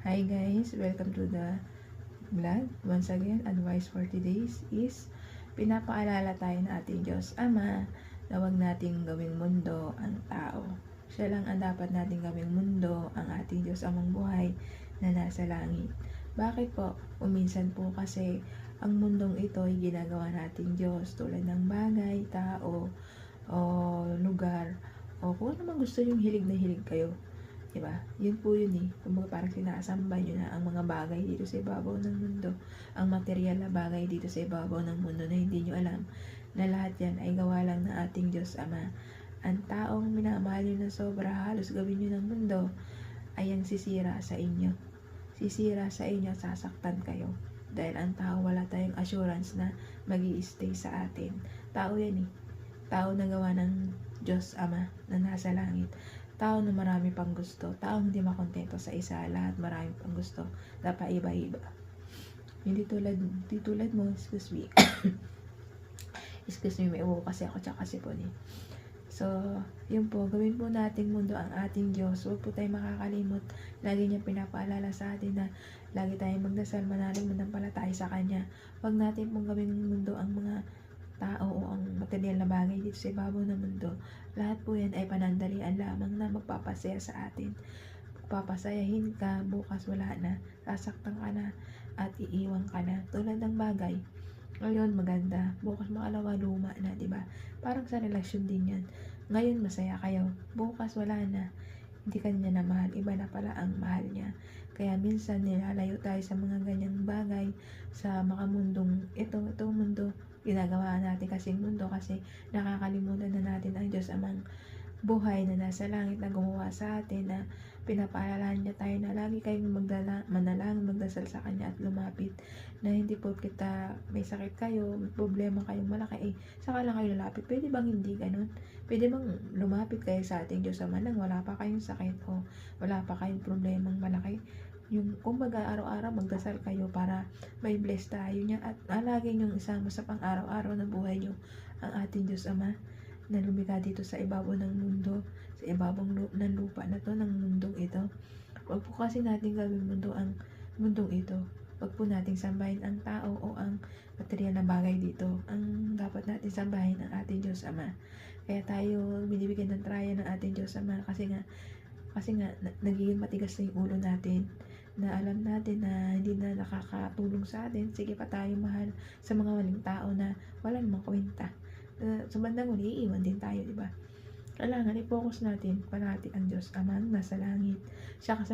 Hi guys, welcome to the vlog. Once again, advice for today's is pinapaalala tayo ng ating Diyos Ama na huwag nating gawing mundo ang tao. Siya lang ang dapat nating gawing mundo, ang ating Diyos Amang buhay na nasa langit. Bakit po? Minsan po kasi ang mundong ito ay ginagawa nating Diyos tulad ng bagay, tao, o lugar, o kung ano man gusto yung hilig na hilig kayo. Diba? Yun po yun eh. Kumbaga parang sinasamba nyo na ang mga bagay dito sa ibabaw ng mundo. Ang material na bagay dito sa ibabaw ng mundo na hindi nyo alam na lahat yan ay gawa lang ng ating Diyos Ama. Ang taong minamahal nyo na sobra, halos gawin nyo ng mundo, ay ang sisira sa inyo. Sisira sa inyo, sasaktan kayo. Dahil ang tao wala tayong assurance na mag-i-stay sa atin. Tao yan eh. Tao na gawa ng Diyos Ama na nasa langit. Tao na marami pang gusto, tao hindi makontento sa isa, lahat marami pang gusto, dapat iba-iba. Hindi tulad mo, excuse me. Excuse me, may ubo kasi ako tsaka sipon eh. So, yun po, gawin po nating mundo ang ating Diyos. Huwag po tayong makakalimot. Lagi niya pinapaalala sa atin na lagi tayong magdasal, manalig, manampalataya sa Kanya. Huwag natin pong gawing mundo ang mga tao o ang material na bagay dito sa ibabaw ng mundo. Lahat po yan ay panandalian lamang na magpapasaya sa atin. Papasayahin ka, bukas wala na, sasaktan ka na at iiwan ka na. Tulad ng bagay, ngayon maganda, bukas makalawa luma na, diba? Parang sa relasyon din yan. Ngayon masaya kayo, bukas wala na, hindi ka niya na mahal, iba na pala ang mahal niya. Kaya minsan nilalayo tayo sa mga ganyang bagay, sa makamundong itong mundo, ginagawa natin kasing mundo kasi nakakalimutan na natin ang Diyos Amang buhay na nasa langit na gumawa sa atin, na pinapaalala niya tayo na lagi kayong manalangin, magdasal sa Kanya at lumapit, na hindi po kita may sakit kayo, may problema kayong malaki, saka lang kayo lalapit. Pwede bang hindi ganun? Pwede bang lumapit kayo sa ating Diyos Ama nang wala pa kayong sakit o wala pa kayong problemang malaki? Yung kumbaga araw-araw magdasal kayo para may bless tayo niya at lagi niyong isama sa pang-araw-araw na buhay niyo ang ating Diyos Ama na lumikha dito sa ibabaw ng mundo, sa ibabaw ng lupa na to, ng mundong ito. Huwag po kasi natin gawin mundo ang mundong ito. Huwag po nating sambahin ang tao o ang material na bagay dito. Ang dapat natin sambahin ang ating Diyos Ama. Kaya tayo binibigyan ng traya ng ating Diyos Ama kasi nga nagiging matigas na yung ulo natin, na alam natin na hindi na nakakatulong sa atin. Sige pa tayo mahal sa mga maling tao na wala namang kwenta. Sa bandang huli, iiwan din tayo, diba? Kailangan i-focus natin parati ang Diyos Amang nasa langit. Siya